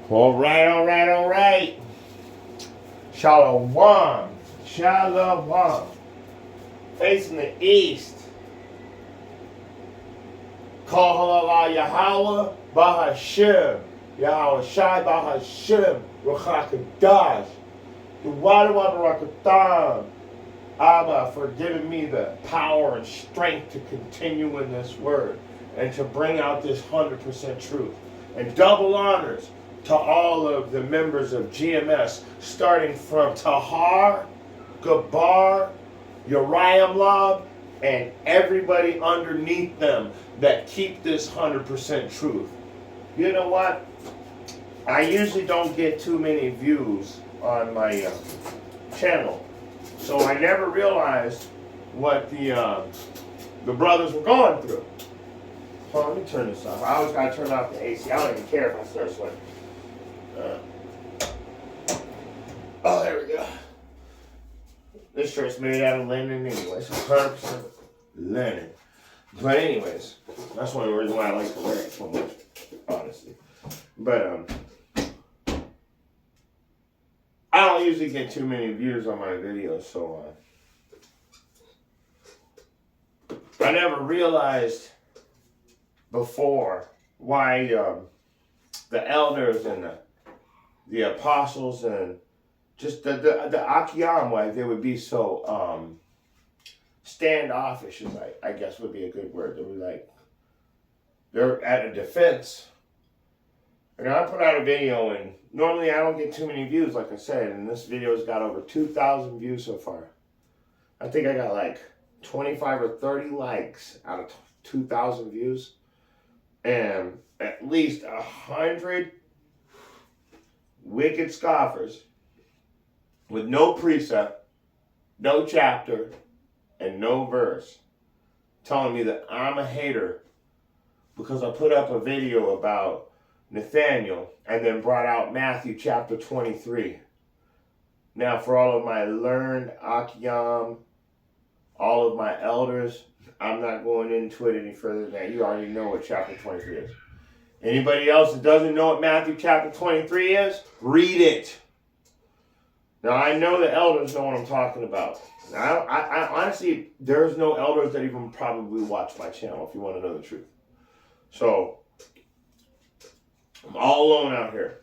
All right, all right, all right. Shalom. Shalom. Facing the east. Call halal Yahweh Bahashem. Yahweh Shai Bahashem. Ruchakadash. Duwadawabarakatan. Abba, for giving me the power and strength to continue in this word and to bring out this 100% truth. And double honors to all of the members of GMS, starting from Tahar, Gabar, Uriah Lob, and everybody underneath them that keep this 100% truth. You know what? I usually don't get too many views on my channel. So I never realized what the brothers were going through. Hold on, let me turn this off. I always gotta turn off the AC. I don't even care if I start sweating. Oh, there we go. This shirt's made out of linen anyways. 100% linen. But anyways, that's one of the reasons why I like to wear it so much, honestly. But I don't usually get too many views on my videos, so I never realized before why the elders and the apostles and just the Akiyam, why they would be so standoffish, I guess would be a good word. They were like, they're at a defense. And I put out a video, and normally I don't get too many views, like I said, and this video's got over 2,000 views so far. I think I got like 25 or 30 likes out of 2,000 views, and at least 100 wicked scoffers with no precept, no chapter, and no verse telling me that I'm a hater because I put up a video about Nathaniel and then brought out Matthew chapter 23. Now, for all of my learned Akiyam, all of my elders, I'm not going into it any further than that. You already know what chapter 23 is. Anybody else that doesn't know what Matthew chapter 23 is, read it. Now, I know the elders know what I'm talking about. Now, I honestly, there's no elders that even probably watch my channel, if you want to know the truth. So, I'm all alone out here.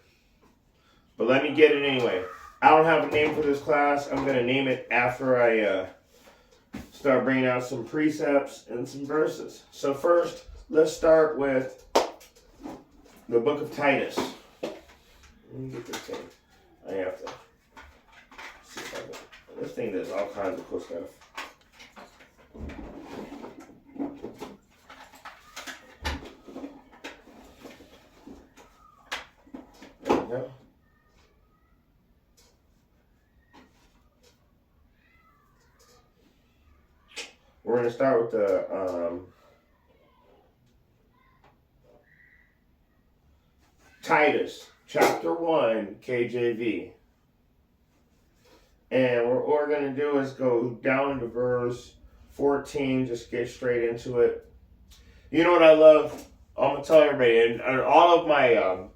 But let me get it anyway. I don't have a name for this class. I'm going to name it after I start bringing out some precepts and some verses. So first, let's start with the book of Titus. Let me get this thing. I have to see if I can. This thing does all kinds of cool stuff. There we go. We're going to start with the Titus, chapter 1, KJV. And what we're going to do is go down to verse 14, just get straight into it. You know what I love? I'm going to tell everybody, and all of my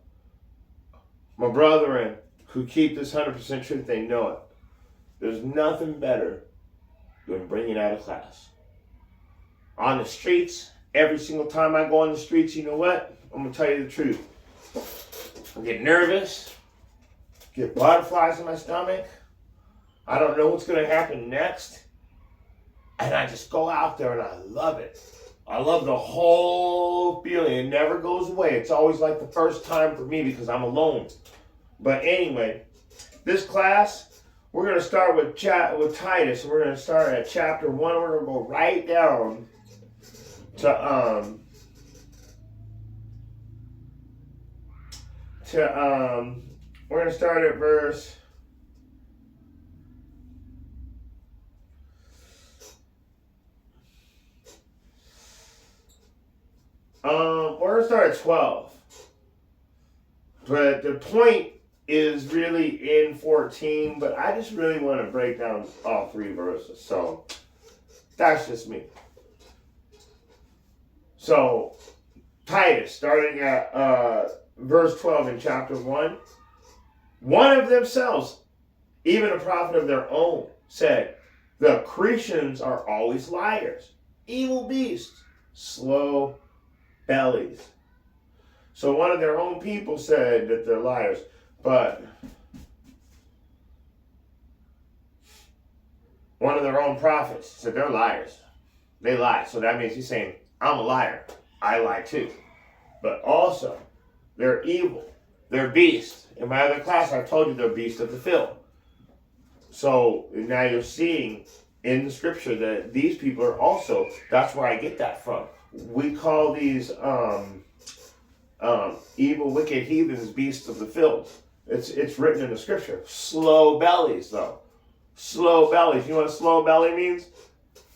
my brethren who keep this 100% truth, they know it. There's nothing better than bringing out a class. On the streets, every single time I go on the streets, you know what? I'm going to tell you the truth. I get nervous, get butterflies in my stomach. I don't know what's going to happen next. And I just go out there and I love it. I love the whole feeling. It never goes away. It's always like the first time for me because I'm alone. But anyway, this class, we're going to start with Titus. We're going to start at chapter 1. We're going to go right down to we're going to start at verse we're going to start at 12. But the point is really in 14, but I just really want to break down all three verses. So that's just me. So Titus, starting at verse 12 in chapter 1, one of themselves, even a prophet of their own, said, the Cretians are always liars, evil beasts, slow bellies. So one of their own people said that they're liars, but one of their own prophets said they're liars. They lie. So that means he's saying, I'm a liar. I lie too. But also, they're evil. They're beasts. In my other class, I've told you they're beasts of the field. So now you're seeing in the scripture that these people are also, that's where I get that from. We call these evil, wicked heathens beasts of the field. It's written in the scripture. Slow bellies, though. Slow bellies. You know what slow belly means?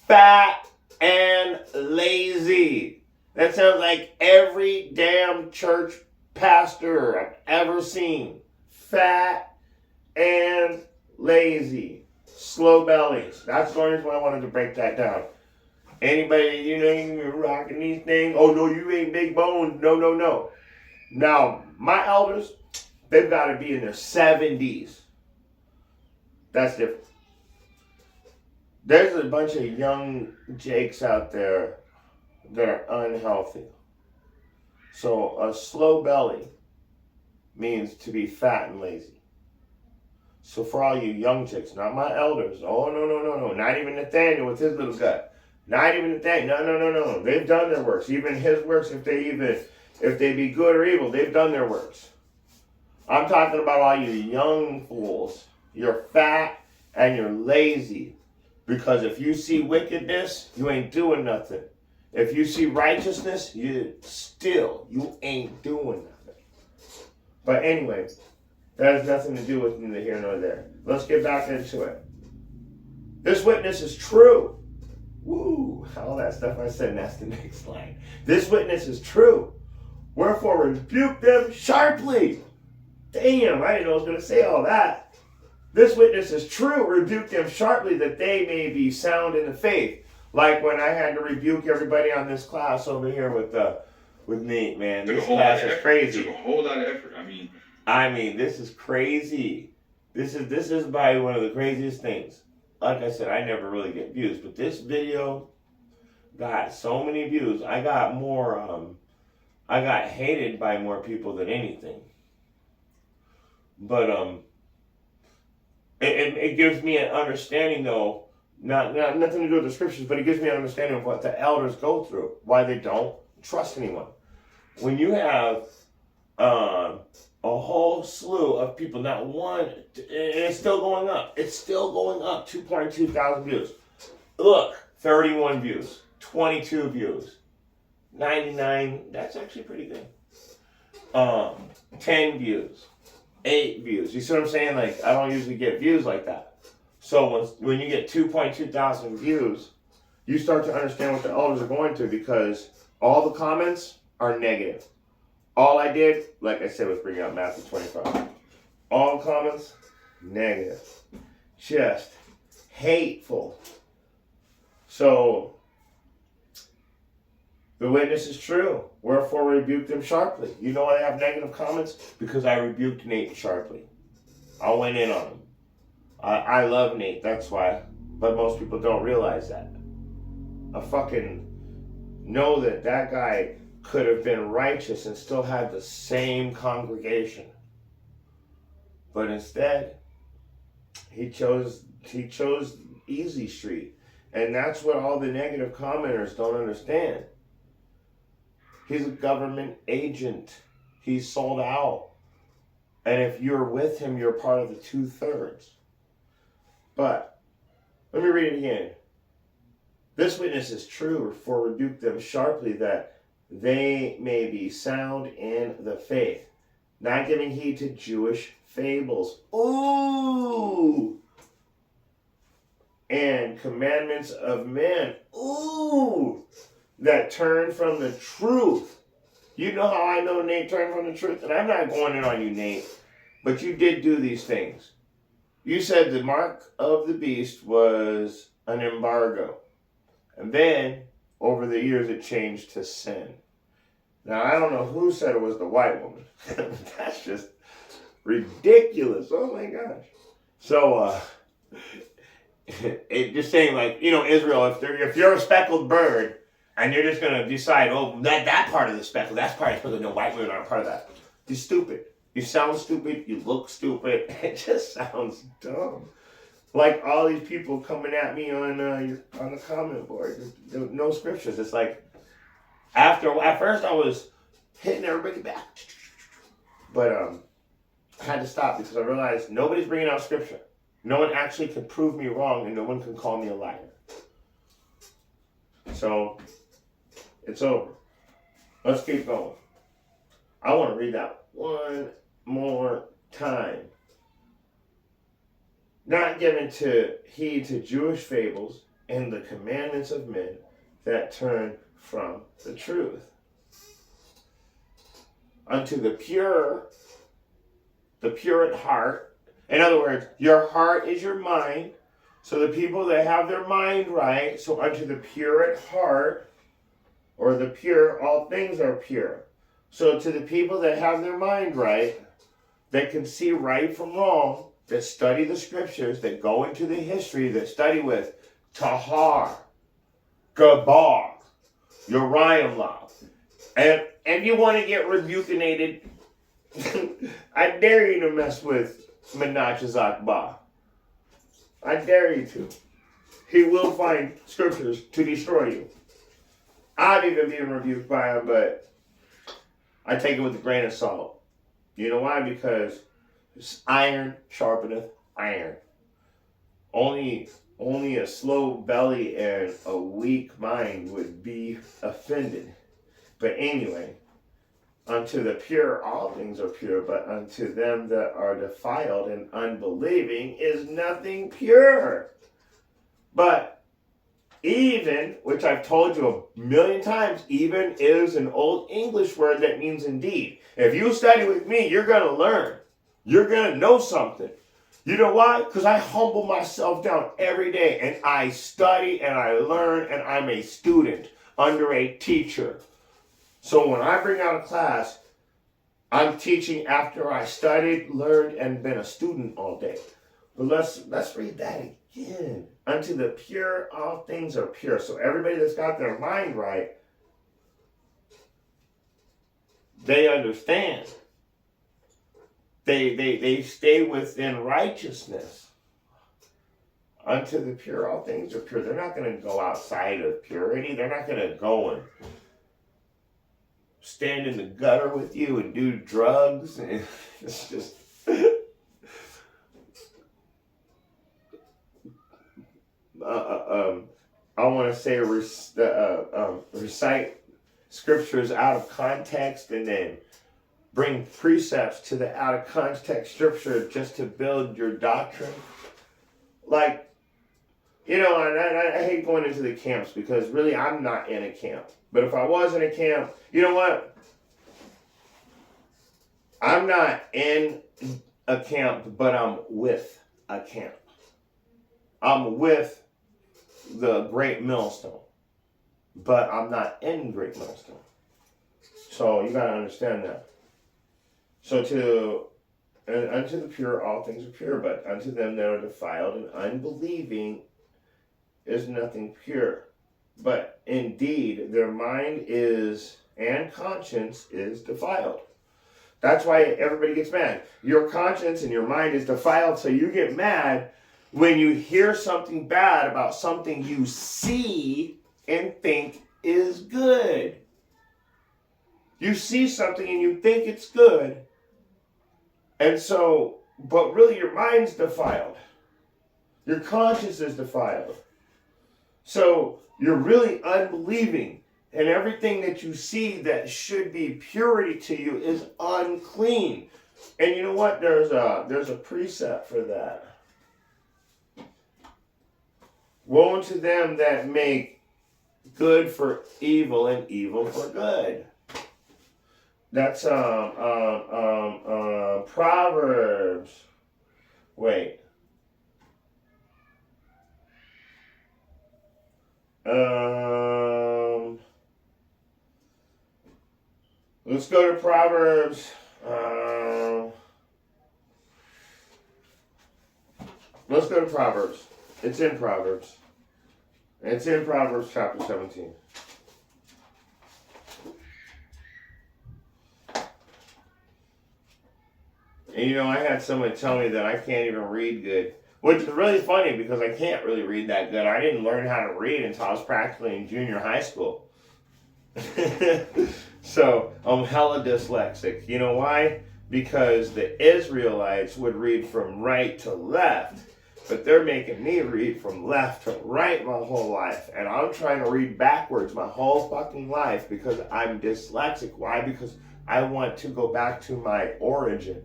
Fat and lazy. That sounds like every damn church pastor I've ever seen. Fat and lazy. Slow bellies. That's the only reason why I wanted to break that down. Anybody, you know, you're rocking these things. Oh, no, you ain't big bones. No, no, no. Now, my elders, they've got to be in their 70s. That's different. There's a bunch of young jakes out there that are unhealthy. So a slow belly means to be fat and lazy. So for all you young chicks, not my elders, oh no, not even Nathaniel with his little gut. Not even Nathaniel, no. They've done their works. Even his works, if they be good or evil, they've done their works. I'm talking about all you young fools. You're fat and you're lazy. Because if you see wickedness, you ain't doing nothing. If you see righteousness, you ain't doing nothing. But anyway, that has nothing to do with neither here nor there. Let's get back into it. This witness is true. Woo, all that stuff I said, and that's the next line. This witness is true. Wherefore rebuke them sharply. Damn, I didn't know I was going to say all that. This witness is true. Rebuke them sharply that they may be sound in the faith. Like when I had to rebuke everybody on this class over here with Nate, man. This class is crazy. It took a whole lot of effort. I mean, this is crazy. This is probably one of the craziest things. Like I said, I never really get views, but this video got so many views. I got hated by more people than anything. But it gives me an understanding, though, not nothing to do with the scriptures, but it gives me an understanding of what the elders go through, why they don't trust anyone. When you have a whole slew of people, not one, and it's still going up. It's still going up, 2.2 thousand views. Look, 31 views, 22 views, 99, that's actually pretty good. 10 views. 8 views. You see what I'm saying? Like, I don't usually get views like that. So when you get 2.2 thousand views, you start to understand what the elders are going through, because all the comments are negative. All I did, like I said, was bring out Matthew 25. All comments, negative. Just hateful. So, the witness is true. Wherefore rebuke them sharply. You know why I have negative comments? Because I rebuked Nate sharply. I went in on him. I love Nate, that's why. But most people don't realize that. I fucking know that guy could have been righteous and still had the same congregation. But instead, he chose easy street. And that's what all the negative commenters don't understand. He's a government agent. He's sold out. And if you're with him, you're part of the 2/3. But, let me read it again. This witness is true, for rebuke them sharply that they may be sound in the faith, not giving heed to Jewish fables. Ooh! And commandments of men. Ooh! That turn from the truth. You know how I know Nate turned from the truth? And I'm not going in on you, Nate. But you did do these things. You said the mark of the beast was an embargo. And then, over the years, it changed to sin. Now, I don't know who said it was the white woman. That's just ridiculous. Oh my gosh. So, it just saying, like, Israel, if you're a speckled bird and you're just going to decide, oh, that part of the speckle, that's part of the no, white women aren't part of that. You're stupid. You sound stupid. You look stupid. It just sounds dumb. Like all these people coming at me on the comment board. There's no scriptures. It's like, at first I was hitting everybody back. But I had to stop because I realized nobody's bringing out scripture. No one actually can prove me wrong, and no one can call me a liar. So, it's over. Let's keep going. I want to read that one more time. Not given to heed to Jewish fables and the commandments of men that turn from the truth. Unto the pure at heart. In other words, your heart is your mind. So the people that have their mind right, so unto the pure at heart, or the pure, all things are pure. So to the people that have their mind right, that can see right from wrong, that study the scriptures, that go into the history, that study with Tahar, Gabar, Uriah law. And if you want to get rebukenated, I dare you to mess with Menach's Akbar. I dare you to. He will find scriptures to destroy you. I've even been rebuked by him, but I take it with a grain of salt. You know why? Because iron sharpeneth iron. Only a slow belly and a weak mind would be offended. But anyway, unto the pure all things are pure, but unto them that are defiled and unbelieving is nothing pure. But even, which I've told you a million times, even is an old English word that means indeed. If you study with me, you're going to learn. You're going to know something. You know why? Because I humble myself down every day and I study and I learn and I'm a student under a teacher. So when I bring out a class, I'm teaching after I studied, learned, and been a student all day. But let's read that again. Unto the pure, all things are pure. So everybody that's got their mind right, they understand. They stay within righteousness. Unto the pure, all things are pure. They're not going to go outside of purity. They're not going to go and stand in the gutter with you and do drugs. And it's just... I want to say recite scriptures out of context and then bring precepts to the out of context scripture just to build your doctrine. Like, and I hate going into the camps because really I'm not in a camp. But if I was in a camp, you know what? I'm not in a camp, but I'm with a camp. I'm with the Great Millstone, but I'm not in Great Millstone. So you got to understand that. So unto the pure all things are pure, but unto them that are defiled and unbelieving is nothing pure. But indeed their mind is and conscience is defiled. That's why everybody gets mad. Your conscience and your mind is defiled, so you get mad when you hear something bad about something you see and think is good. You see something and you think it's good. And so, but really your mind's defiled. Your conscience is defiled. So you're really unbelieving. And everything that you see that should be purity to you is unclean. And you know what? There's a precept for that. Woe unto them that make good for evil and evil for good. That's Proverbs. Wait. Let's go to Proverbs. Let's go to Proverbs. It's in Proverbs. It's in Proverbs chapter 17. And you know, I had someone tell me that I can't even read good. Which is really funny because I can't really read that good. I didn't learn how to read until I was practically in junior high school. So I'm hella dyslexic. You know why? Because the Israelites would read from right to left, but they're making me read from left to right my whole life. And I'm trying to read backwards my whole fucking life because I'm dyslexic. Why? Because I want to go back to my origin.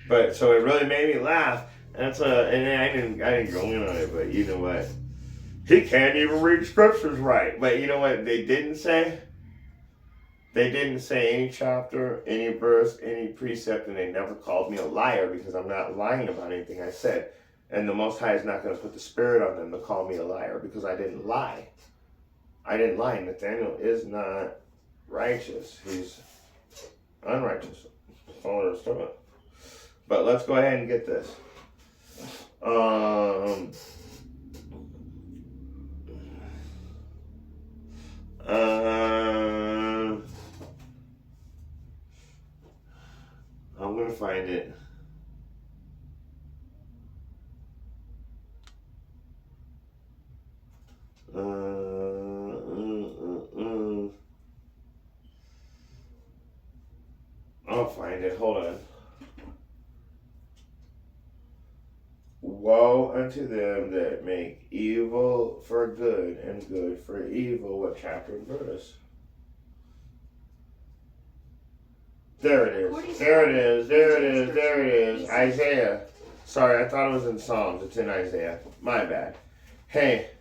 But so it really made me laugh. And I didn't go in on it, but you know what? He can't even read scriptures right. But you know what they didn't say? They didn't say any chapter, any verse, any precept, and they never called me a liar because I'm not lying about anything I said. And the Most High is not going to put the spirit on them to call me a liar because I didn't lie. I didn't lie. Nathaniel is not righteous. He's unrighteous. That's all there is to it. But let's go ahead and get this. I'm going to find it. I'll find it. Hold on. Woe unto them that make evil for good and good for evil. What chapter and verse? There it is. There it is. There it is. There it is. Isaiah. Sorry, I thought it was in Psalms. It's in Isaiah. My bad. Hey,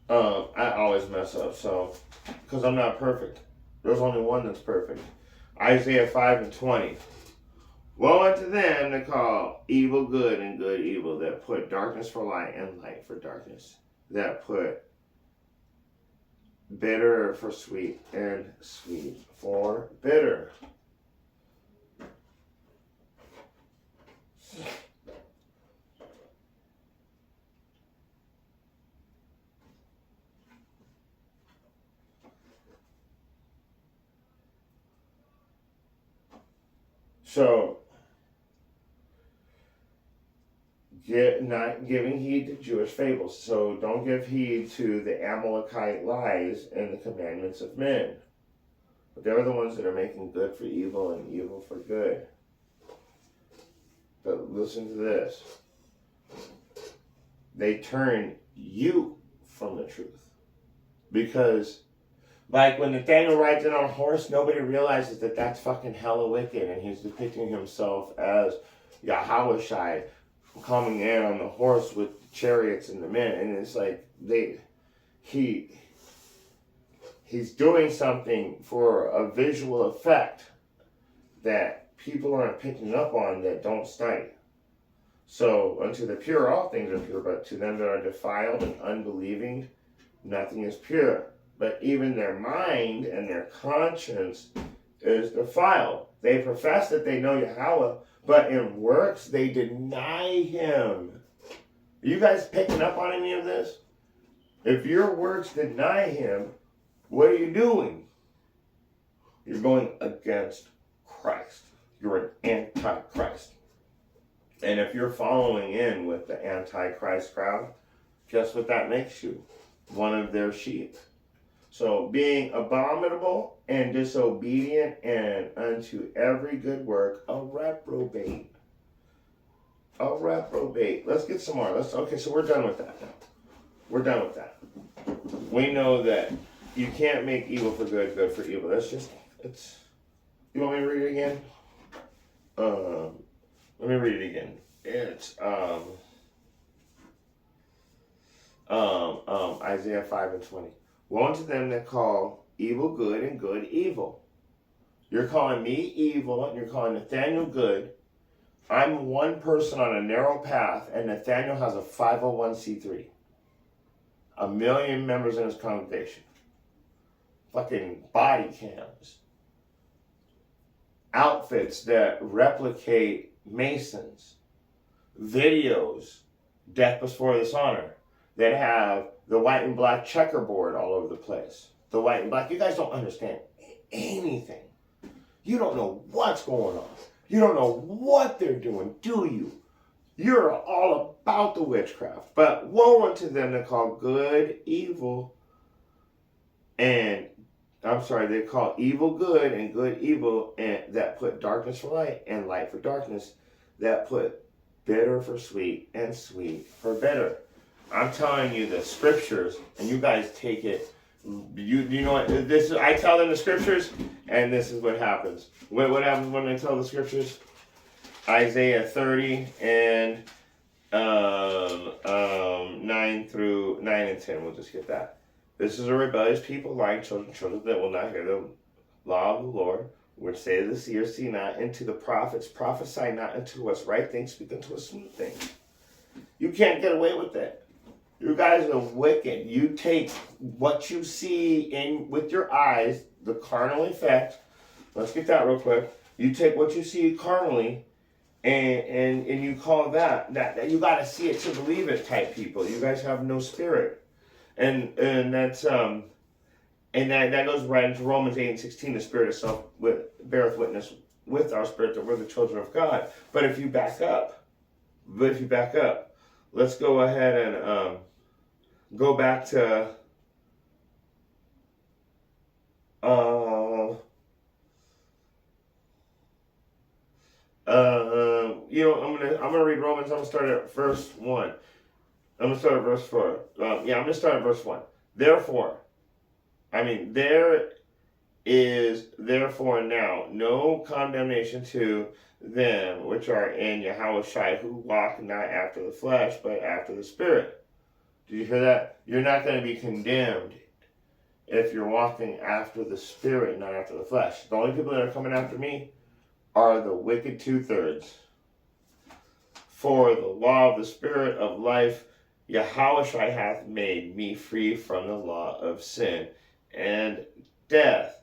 I always mess up, so, because I'm not perfect. There's only one that's perfect. Isaiah 5:20. Woe unto them that call evil good and good evil, that put darkness for light and light for darkness, that put bitter for sweet and sweet for bitter. So, not giving heed to Jewish fables. So don't give heed to the Amalekite lies and the commandments of men. But they're the ones that are making good for evil and evil for good. But listen to this. They turn you from the truth. Because, like when Nathaniel rides in on a horse, nobody realizes that that's fucking hella wicked. And he's depicting himself as Yahushai coming in on the horse with the chariots and the men. And it's like, he's doing something for a visual effect that people aren't picking up on that don't study. So, unto the pure, all things are pure, but to them that are defiled and unbelieving, nothing is pure. But even their mind and their conscience is defiled. They profess that they know Yahweh, but in works they deny Him. Are you guys picking up on any of this? If your works deny Him, what are you doing? You're going against Christ. You're an antichrist. And if you're following in with the antichrist crowd, guess what that makes you? One of their sheep. So being abominable and disobedient and unto every good work, a reprobate. A reprobate. Let's get some more. Okay, so we're done with that now. We're done with that. We know that you can't make evil for good, good for evil. You want me to read it again? Let me read it again. It's Isaiah 5:20. Woe unto them that call evil good and good evil. You're calling me evil and you're calling Nathaniel good. I'm one person on a narrow path, and Nathaniel has a 501c3. 1 million members in his congregation. Fucking body cams. outfits that replicate Masons, videos, death before dishonor, that have the white and black checkerboard all over the place. The white and black. You guys don't understand anything. You don't know what's going on. You don't know what they're doing, do you? You're all about the witchcraft. But woe unto them that call good evil, and they call evil good and good evil, and that put darkness for light and light for darkness, that put bitter for sweet and sweet for bitter. I'm telling you the scriptures, and you guys take it. You know what? This is, I tell them the scriptures, and this is what happens. What happens when I tell the scriptures? Isaiah 30 and 9 and 10. We'll just get that. This is a rebellious people, lying children that will not hear the law of the Lord, which say to the seer, see not, and to the prophets, prophesy not unto us right things, speak unto us smooth things. You can't get away with that. You guys are wicked. You take what you see in with your eyes, the carnal effect. Let's get that real quick. You take what you see carnally, and you call that you got to see it to believe it type people. You guys have no spirit, and that's that goes right into Romans 8:16. The Spirit itself beareth witness with our spirit that we're the children of God. But if you back up, let's go ahead and go back to I'm gonna read Romans. I'm gonna start at verse 1. I'm gonna start at verse 4. I'm gonna start at verse 1. There is therefore now no condemnation to them which are in Yahushua, who walk not after the flesh, but after the Spirit. Did you hear that? You're not going to be condemned if you're walking after the Spirit, not after the flesh. The only people that are coming after me are the wicked 2/3. For the law of the Spirit of life, Yahushua hath made me free from the law of sin and death.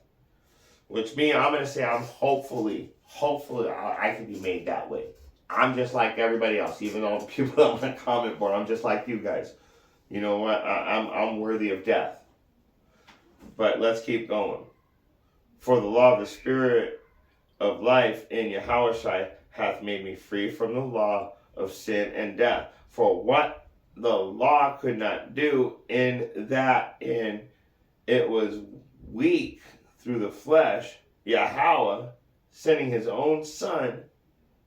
Which means I'm going to say I'm hopefully I can be made that way. I'm just like everybody else, even though the people on my comment board, I'm just like you guys. You know what? I'm worthy of death. But let's keep going. For the law of the Spirit of life in Yahushua hath made me free from the law of sin and death. For what the law could not do, in it was weak through the flesh, Yahweh, sending his own Son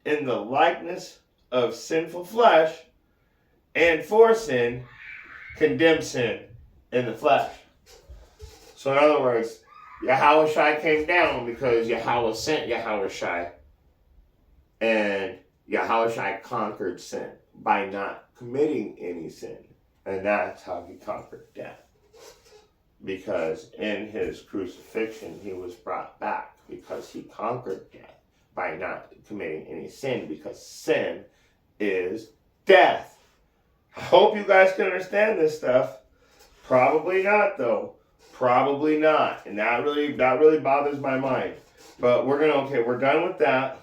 in the likeness of sinful flesh, and for sin, condemned sin in the flesh. So in other words, Yahushua came down because Yahweh sent Yahushua, and Yahushua conquered sin by not committing any sin. And that's how he conquered death. Because in his crucifixion, he was brought back because he conquered death by not committing any sin, because sin is death. I hope you guys can understand this stuff. Probably not, though. Probably not. And that really bothers my mind. But we're done with that.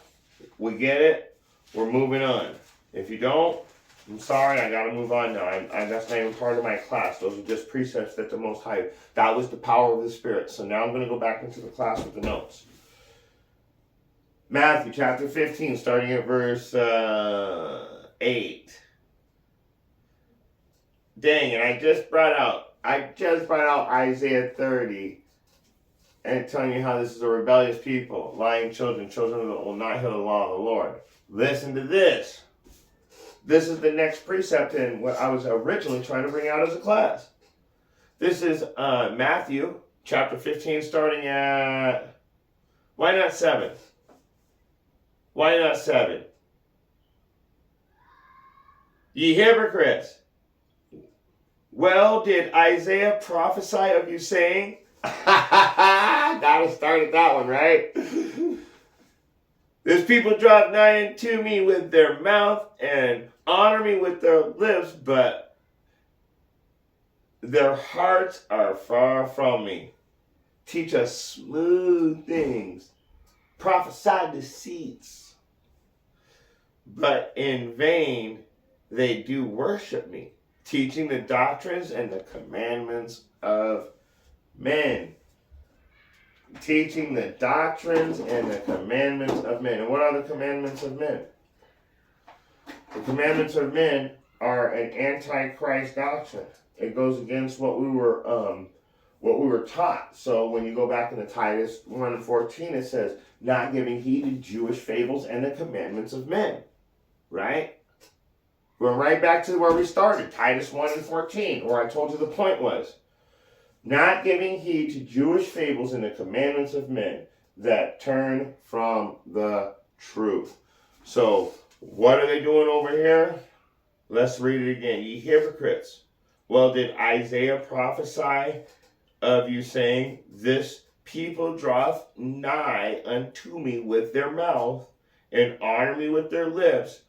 We get it. We're moving on. If you don't, I'm sorry, I gotta move on now. That's not even part of my class. Those are just precepts that the Most High. That was the power of the Spirit. So now I'm gonna go back into the class with the notes. Matthew chapter 15, starting at verse 8. Dang, and I just brought out Isaiah 30 and telling you how this is a rebellious people, lying children that will not hear the law of the Lord. Listen to this. This is the next precept in what I was originally trying to bring out as a class. This is Matthew chapter 15, starting at, why not 7? Why not 7? Ye hypocrites! Well, did Isaiah prophesy of you, saying, gotta start at that one, right? This people draw nigh unto me with their mouth and honor me with their lips, but their hearts are far from me. Teach us smooth things. prophesy deceits, but in vain they do worship me, teaching the doctrines and the commandments of men. Teaching the doctrines and the commandments of men. And what are the commandments of men? The commandments of men are an antichrist doctrine. It goes against what we were taught. So when you go back into Titus 1:14, it says, not giving heed to Jewish fables and the commandments of men. Right? We're right back to where we started, Titus 1:14, where I told you the point was. Not giving heed to Jewish fables and the commandments of men that turn from the truth. So, what are they doing over here? Let's read it again. Ye hypocrites. Well, did Isaiah prophesy of you, saying, this people draweth nigh unto me with their mouth, and honor me with their lips,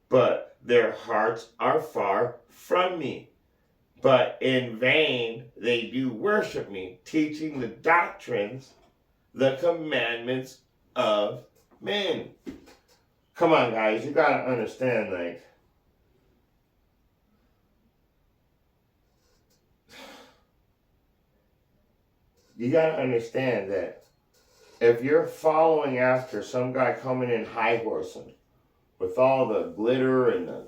but their hearts are far from me. But in vain they do worship me, teaching the doctrines, the commandments of men. Come on, guys, you gotta understand, like, you gotta understand that if you're following after some guy coming in high horsing with all the glitter and the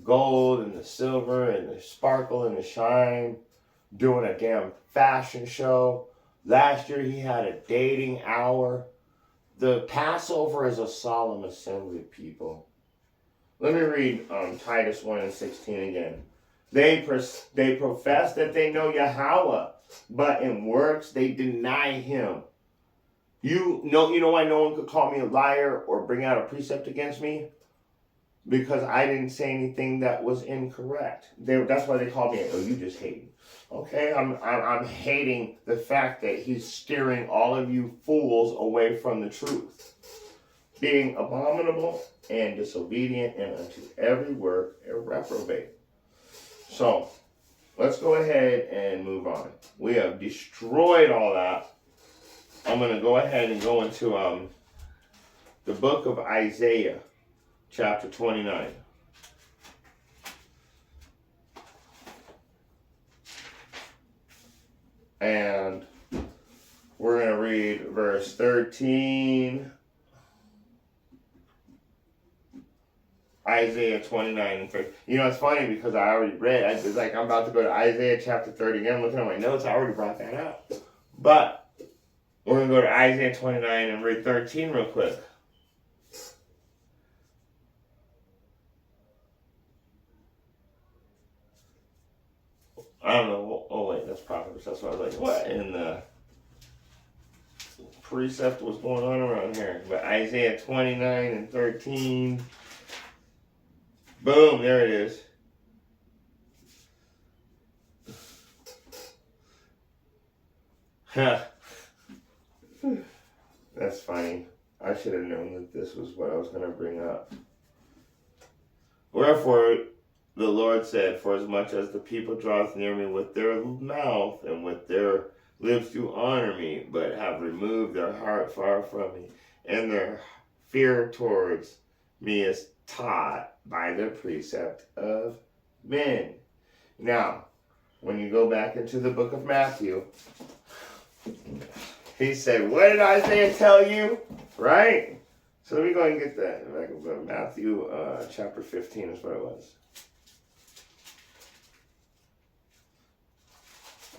gold and the silver and the sparkle and the shine, doing a damn fashion show. Last year he had a dating hour. The Passover is a solemn assembly, people. Let me read Titus 1:16 again. They profess that they know Yahweh, but in works they deny him. You know why no one could call me a liar or bring out a precept against me? Because I didn't say anything that was incorrect. That's why they call me, oh, you just hating. Okay, I'm hating the fact that he's steering all of you fools away from the truth. Being abominable and disobedient and unto every work a reprobate. So, let's go ahead and move on. We have destroyed all that. I'm going to go ahead and go into the book of Isaiah. Chapter 29. And we're going to read verse 13. Isaiah 29 and 30. You know, it's funny because I already read. It's like I'm about to go to Isaiah chapter 30 again. I'm looking at my notes. I already brought that up. But we're going to go to Isaiah 29 and read 13 real quick. I don't know. Oh, wait, that's Proverbs. That's what I was like, what in the precept was going on around here? But Isaiah 29 and 13. Boom, there it is. That's funny. I should have known that this was what I was going to bring up. Wherefore, the Lord said, for as much as the people draweth near me with their mouth and with their lips do honor me, but have removed their heart far from me, and their fear towards me is taught by the precept of men. Now, when you go back into the book of Matthew, he said, what did Isaiah tell you? Right? So let me go ahead and get that. Matthew chapter 15 is what it was.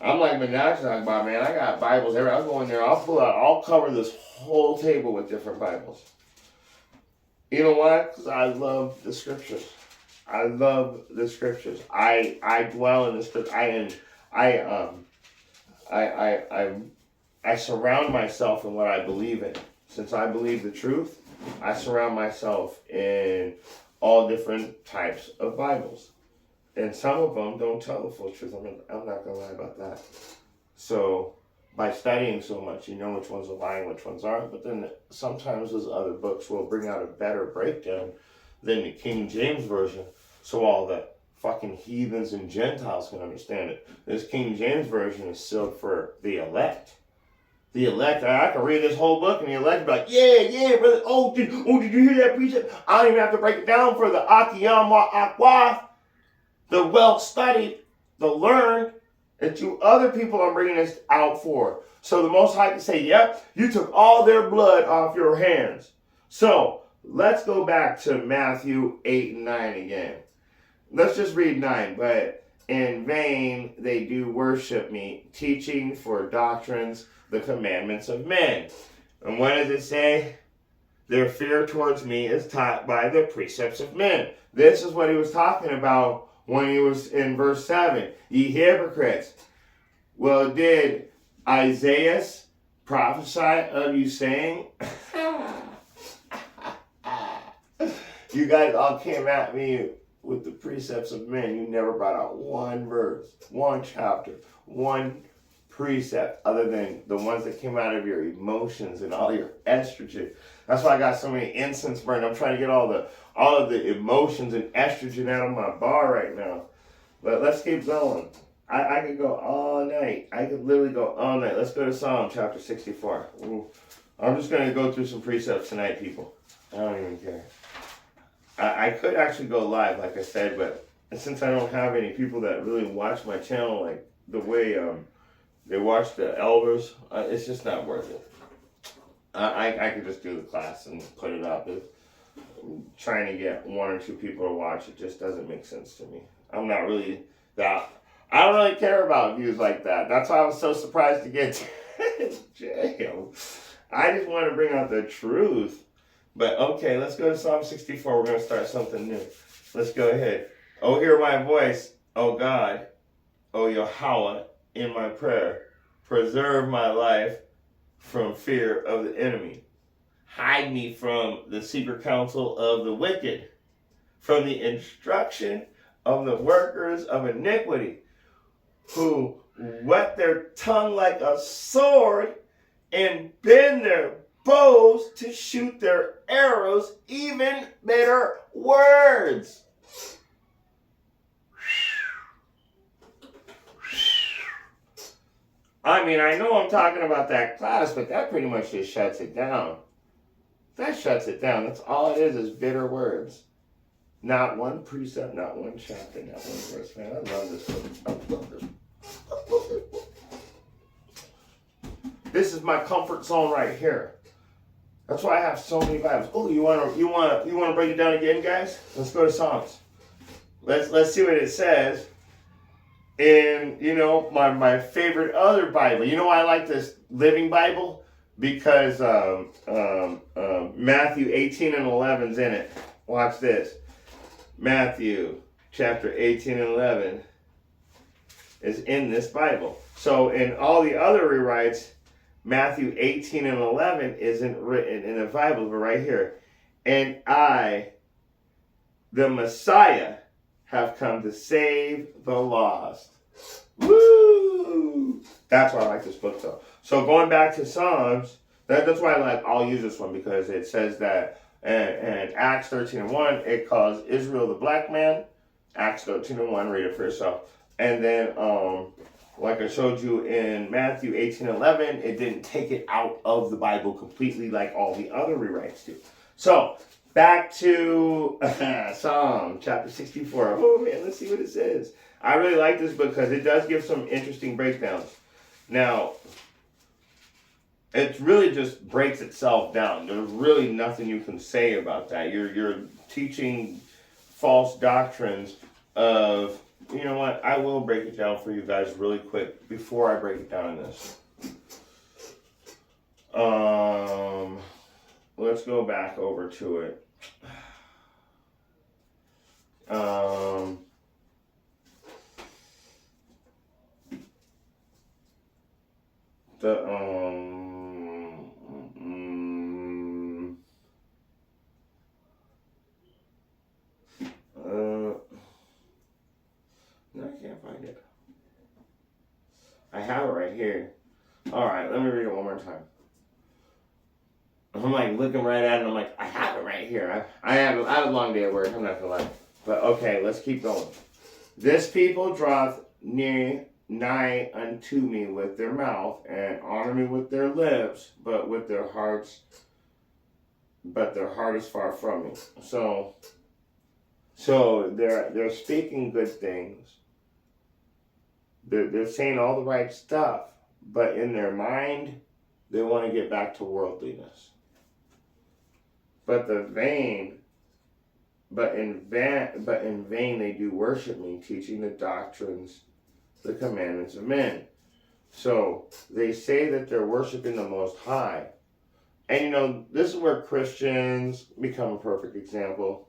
I'm like Menachie, man. I got Bibles everywhere. I'll go in there. I'll cover this whole table with different Bibles. You know why? Because I love the scriptures. I love the scriptures. I dwell in the scriptures. I surround myself in what I believe in. Since I believe the truth, I surround myself in all different types of Bibles. And some of them don't tell the full truth. I'm not going to lie about that. So, by studying so much, you know which ones are lying, which ones aren't. But then sometimes those other books will bring out a better breakdown than the King James Version. So all the fucking heathens and Gentiles can understand it. This King James Version is sealed for the elect. The elect, I can read this whole book and the elect be like, yeah, brother. Oh, did you hear that precept? I don't even have to break it down for the Akiyama Akwa, the well-studied, the learned. It's you other people I'm bringing this out for. So the Most High can say, yep, you took all their blood off your hands. So let's go back to Matthew 8 and 9 again. Let's just read 9. But in vain they do worship me, teaching for doctrines the commandments of men. And what does it say? Their fear towards me is taught by the precepts of men. This is what he was talking about when he was in verse 7. Ye hypocrites. Well, did Isaiah prophesy of you saying, you guys all came at me with the precepts of men. You never brought out one verse, one chapter, one precept other than the ones that came out of your emotions and all your estrogen. That's why I got so many incense burned. I'm trying to get all of the emotions and estrogen out of my bar right now. But let's keep going. I could go all night. I could literally go all night. Let's go to Psalm chapter 64. Ooh. I'm just going to go through some precepts tonight, people. I don't even care. I could actually go live, like I said, but since I don't have any people that really watch my channel like the way they watch the elders, it's just not worth it. I could just do the class and put it up. Trying to get 1 or 2 people to watch it just doesn't make sense to me. I'm not really that. I don't really care about views like that. That's why I was so surprised to get jail. I just want to bring out the truth. But okay, let's go to Psalm 64. We're going to start something new. Let's go ahead. Oh, hear my voice, oh God, oh Yahweh, in my prayer. Preserve my life from fear of the enemy. Hide me from the secret counsel of the wicked, from the instruction of the workers of iniquity, who whet their tongue like a sword and bend their bows to shoot their arrows, even bitter words. I mean, I know I'm talking about that class, but that pretty much just shuts it down. That shuts it down. That's all it is bitter words. Not one precept, not one chapter, not one verse. Man, I love this book. I love this book. I love this book. This is my comfort zone right here. That's why I have so many Bibles. Oh, you wanna break it down again, guys? Let's go to Psalms. Let's see what it says. In my favorite other Bible. You know why I like this Living Bible? Because Matthew 18 and 11's in it. Watch this. Matthew chapter 18 and 11 is in this Bible. So in all the other rewrites, Matthew 18 and 11 isn't written in the Bible, but right here. And I, the Messiah, have come to save the lost. Woo! That's why I like this book, though. So going back to Psalms, that's why I'll use this one, because it says that in Acts 13 and 1, it calls Israel the black man. Acts 13 and 1, read it for yourself. And then, like I showed you in Matthew 18 and 11, it didn't take it out of the Bible completely like all the other rewrites do. So, back to Psalm chapter 64. Oh man, let's see what it says. I really like this book because it does give some interesting breakdowns. Now, it really just breaks itself down. There's really nothing you can say about that. You're teaching false doctrines of, you know what, I will break it down for you guys really quick before I break it down in this. Let's go back over to it. No, I can't find it. I have it right here. All right, let me read it one more time. I'm like looking right at it. I'm like, I have it right here. I had a long day at work. I'm not gonna lie. But okay, let's keep going. This people draweth near nigh unto me with their mouth and honor me with their lips, but their heart is far from me. So they're speaking good things. They're saying all the right stuff, but in their mind, they want to get back to worldliness. But in vain they do worship me, teaching the doctrines, the commandments of men. So they say that they're worshiping the Most High. And this is where Christians become a perfect example.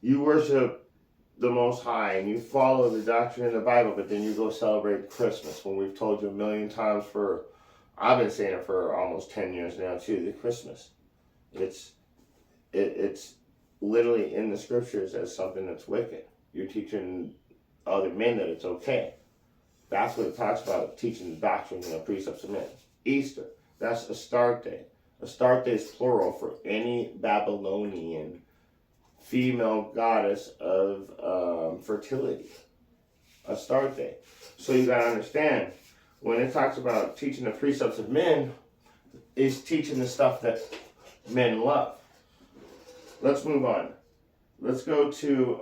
You worship the Most High and you follow the doctrine in the Bible, but then you go celebrate Christmas, when we've told you a million times I've been saying it for almost 10 years now too, the Christmas. It's literally in the scriptures as something that's wicked. You're teaching other men that it's okay. That's what it talks about, teaching the doctrines and the precepts of men. Easter, that's a start day. A start day is plural for any Babylonian female goddess of fertility. A start day. So you got to understand, when it talks about teaching the precepts of men, it's teaching the stuff that men love. Let's move on. Let's go to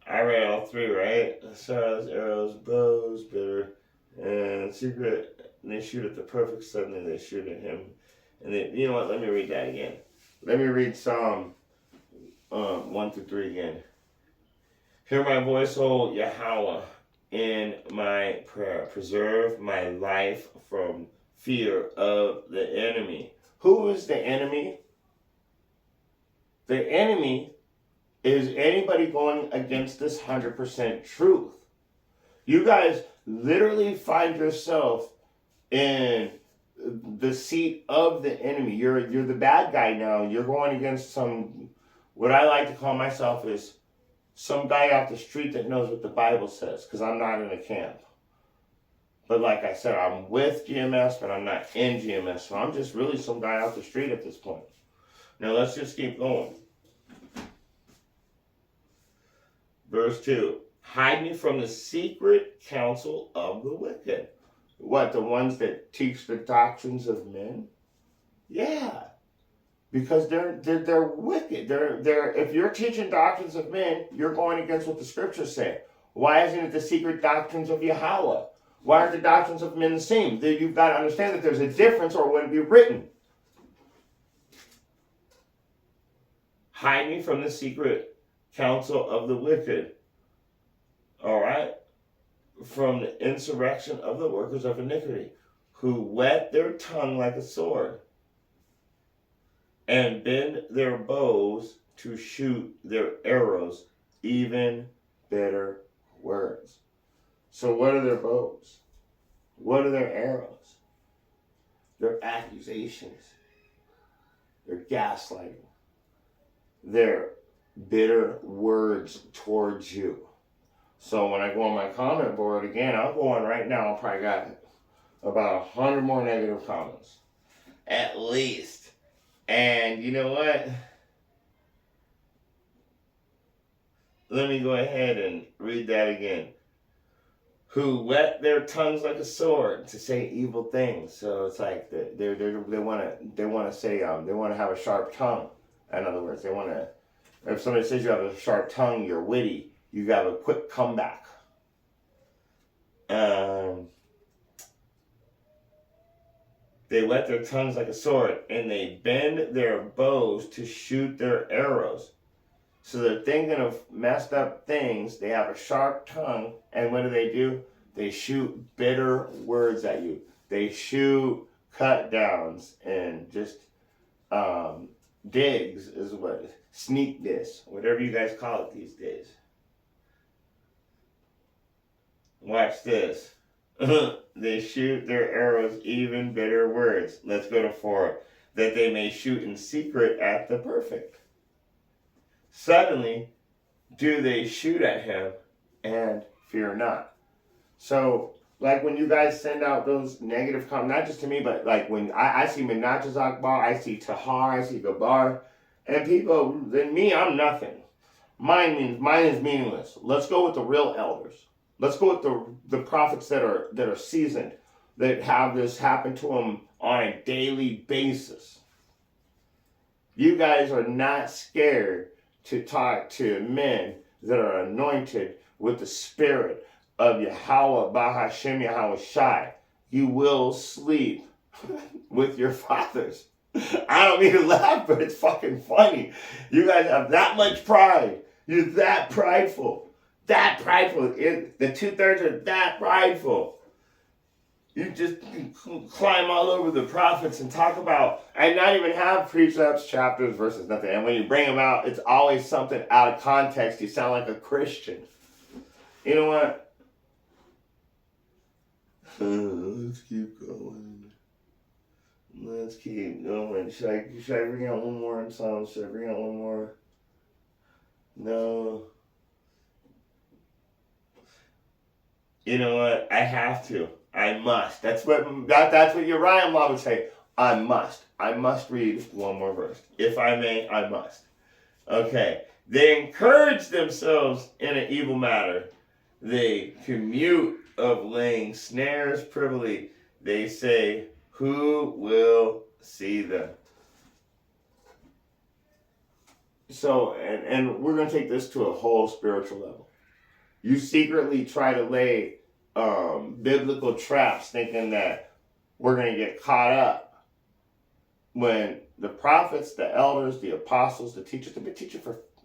I read all three, right? Stars, arrows, bows, bitter, and secret. And they shoot at the perfect, suddenly they shoot at him. And they, you know what? Let me read that again. Let me read Psalm 1 through 3 again. Hear my voice, O Yahweh, in my prayer. Preserve my life from fear of the enemy. Who is the enemy? The enemy is anybody going against this 100% truth. You guys literally find yourself in the seat of the enemy. You're the bad guy now. You're going against what I like to call myself is some guy off the street that knows what the Bible says, because I'm not in a camp. But like I said, I'm with GMS, but I'm not in GMS. So I'm just really some guy off the street at this point. Now let's just keep going. Verse 2. Hide me from the secret counsel of the wicked. What, the ones that teach the doctrines of men? Yeah. Because they're wicked. They're if you're teaching doctrines of men, you're going against what the scriptures say. Why isn't it the secret doctrines of Yahweh? Why aren't the doctrines of men the same? You've got to understand that there's a difference, or it wouldn't be written. Hide me from the secret counsel of the wicked. All right? From the insurrection of the workers of iniquity, who whet their tongue like a sword, and bend their bows to shoot their arrows, even bitter words. So what are their bows? What are their arrows? They're accusations. They're gaslighting. They're bitter words towards you. So when I go on my comment board again, I'll go on right now. I probably got about 100 more negative comments. At least. And you know what? Let me go ahead and read that again. Who whet their tongues like a sword to say evil things. So it's like they want to say they want to have a sharp tongue. In other words, they want to. If somebody says you have a sharp tongue, you're witty. You got a quick comeback. They whet their tongues like a sword, and they bend their bows to shoot their arrows. So they're thinking of messed up things. They have a sharp tongue, and what do? They shoot bitter words at you. They shoot cut downs and just digs is what, sneak diss, whatever you guys call it these days. Watch this. They shoot their arrows, even bitter words. Let's go to 4. That they may shoot in secret at the perfect. Suddenly do they shoot at him and fear not. So Like when you guys send out those negative comments, not just to me, but like when I see Menachas Akbar, I see Tahar, I see Gabar, and people, then me, I'm nothing. Mine is meaningless. Let's go with the real elders. Let's go with the prophets that are seasoned, that have this happen to them on a daily basis. You guys are not scared to talk to men that are anointed with the spirit of Yahweh Bahashem Yahweh Shai. You will sleep with your fathers. I don't mean to laugh, but it's fucking funny. You guys have that much pride. You're that prideful. That prideful. The 2/3 are that prideful. You just climb all over the prophets and talk about, and not even have precepts, chapters, verses, nothing. And when you bring them out, it's always something out of context. You sound like a Christian. You know what? Let's keep going. Let's keep going. Should I bring out one more in Psalms? Should I bring out one more? No. You know what? I have to. I must. That's what Uriah Law would say. I must. I must read one more verse. If I may, I must. Okay. They encourage themselves in an evil matter. They commute of laying snares privily. They say, who will see them? So, and we're going to take this to a whole spiritual level. You secretly try to lay biblical traps thinking that we're going to get caught up when the prophets, the elders, the apostles, the teachers,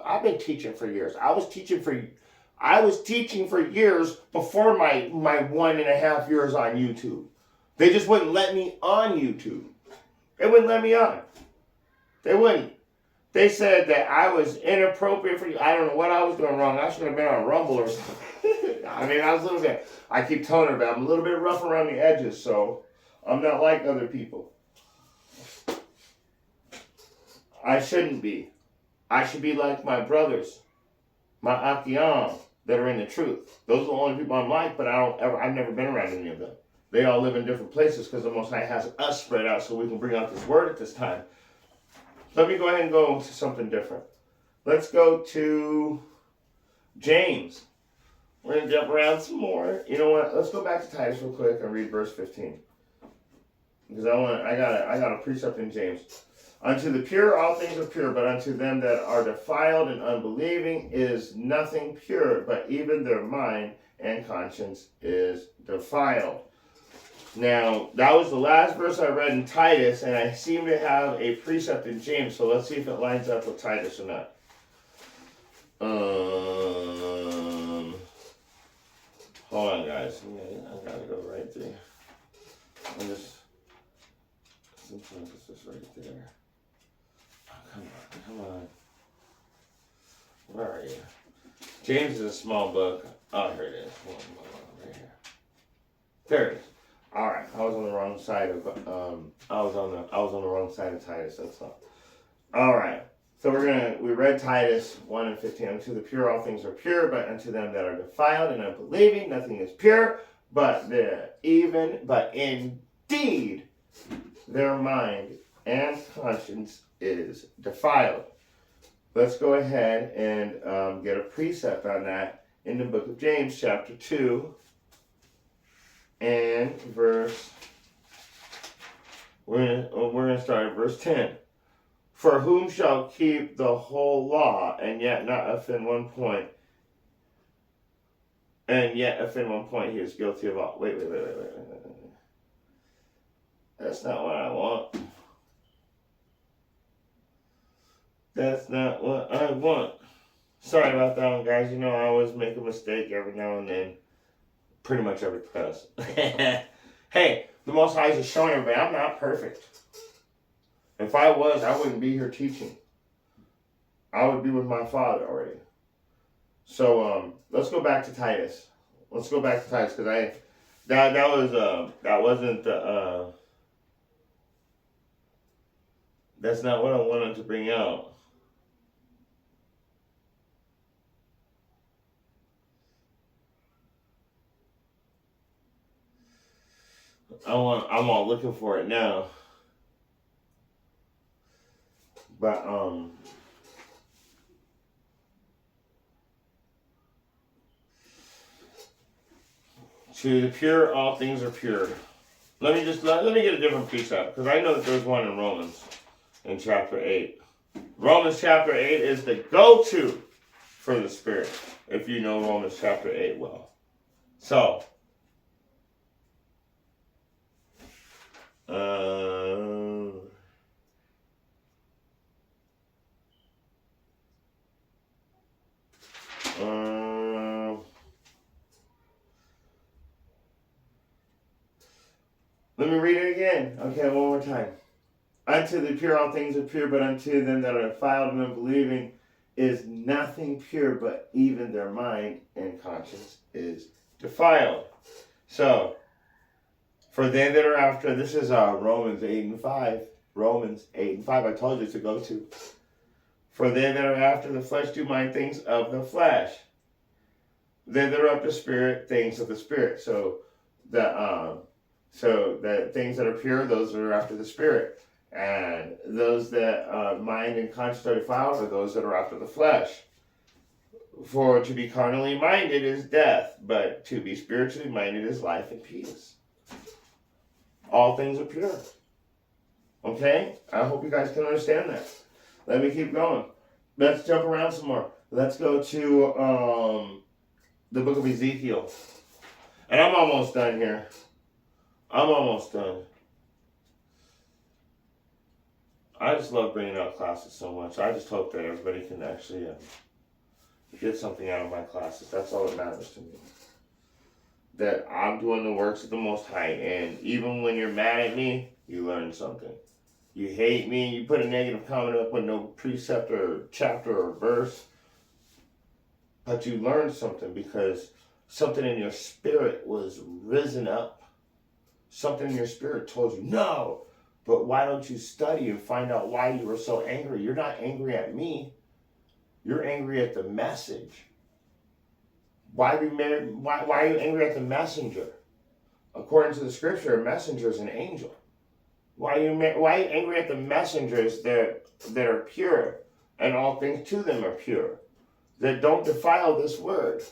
I've been teaching for years. I was teaching for years before my 1.5 years on YouTube. They just wouldn't let me on YouTube. They wouldn't let me on. They wouldn't. They said that I was inappropriate for you. I don't know what I was doing wrong. I should have been on Rumble or something. I mean, I was a little bit, I keep telling her that I'm a little bit rough around the edges, so I'm not like other people. I shouldn't be. I should be like my brothers, my Akiam, that are in the truth. Those are the only people I'm like, but I've never been around any of them. They all live in different places because the Most High has us spread out so we can bring out this word at this time. Let me go ahead and go to something different. Let's go to James. We're going to jump around some more. You know what? Let's go back to Titus real quick and read verse 15. Because I got a precept in James. Unto the pure all things are pure, but unto them that are defiled and unbelieving is nothing pure, but even their mind and conscience is defiled. Now, that was the last verse I read in Titus, and I seem to have a precept in James, so let's see if it lines up with Titus or not. Hold on, guys. I gotta go right there. Sometimes it's just right there. Oh, come on. Where are you? James is a small book. Oh, here it is. Hold on, right here. There it is. All right, I was on the wrong side of I was on the wrong side of Titus. That's all. All right, so we read Titus 1:15. Unto the pure all things are pure, but unto them that are defiled and unbelieving nothing is pure. But indeed their mind and conscience is defiled. Let's go ahead and get a precept on that in the book of James, chapter 2. And we're going to start at verse 10. For whom shall keep the whole law and yet not offend one point? And yet offend one point, he is guilty of all. Wait. That's not what I want. That's not what I want. Sorry about that one, guys. You know, I always make a mistake every now and then. Pretty much every class. Hey, the Most High is just showing everybody I'm not perfect. If I was, I wouldn't be here teaching. I would be with my Father already. So let's go back to Titus. Let's go back to Titus because that's not what I wanted to bring out. I'm all looking for it now. But to the pure, all things are pure. Let me get a different precept, because I know that there's one in Romans in chapter 8. Romans chapter 8 is the go-to for the Spirit, if you know Romans chapter 8 well. So, let me read it again. Okay, one more time. Unto the pure all things are pure, but unto them that are defiled and unbelieving is nothing pure, but even their mind and conscience is defiled. So, for they that are after, this is Romans 8 and 5. Romans 8 and 5, I told you to go to. For they that are after the flesh do mind things of the flesh. They that are after spirit, things of the spirit. So the things that are pure, those that are after the spirit. And those that mind and conscience are defiled are those that are after the flesh. For to be carnally minded is death, but to be spiritually minded is life and peace. All things are pure. Okay? I hope you guys can understand that. Let me keep going. Let's jump around some more. Let's go to the book of Ezekiel. And I'm almost done here. I'm almost done. I just love bringing out classes so much. I just hope that everybody can actually get something out of my classes. That's all that matters to me. That I'm doing the works of the Most High. And even when you're mad at me, you learn something. You hate me, you put a negative comment up with no precept or chapter or verse. But you learned something because something in your spirit was risen up. Something in your spirit told you, no. But why don't you study and find out why you were so angry? You're not angry at me. You're angry at the message. Why are you angry at the messenger? According to the scripture, a messenger is an angel. Why are you angry at the messengers that are pure, and all things to them are pure, that don't defile this word?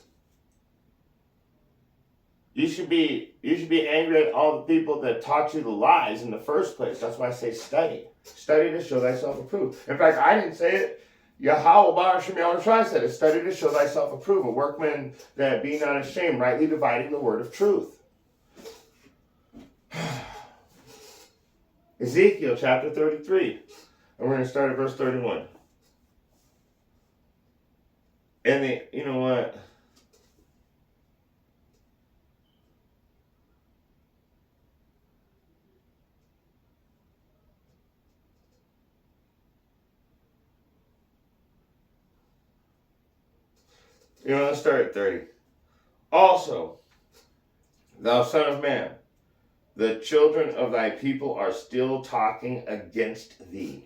You should be angry at all the people that taught you the lies in the first place. That's why I say study. Study to show thyself approved. In fact, I didn't say it. Yahweh Bar Shem Yahweh said it. Study to show thyself approved. A workman that be not ashamed, rightly dividing the word of truth. Ezekiel chapter 33. And we're going to start at verse 31. And you know what? Let's start at 30. Also, thou son of man, the children of thy people are still talking against thee.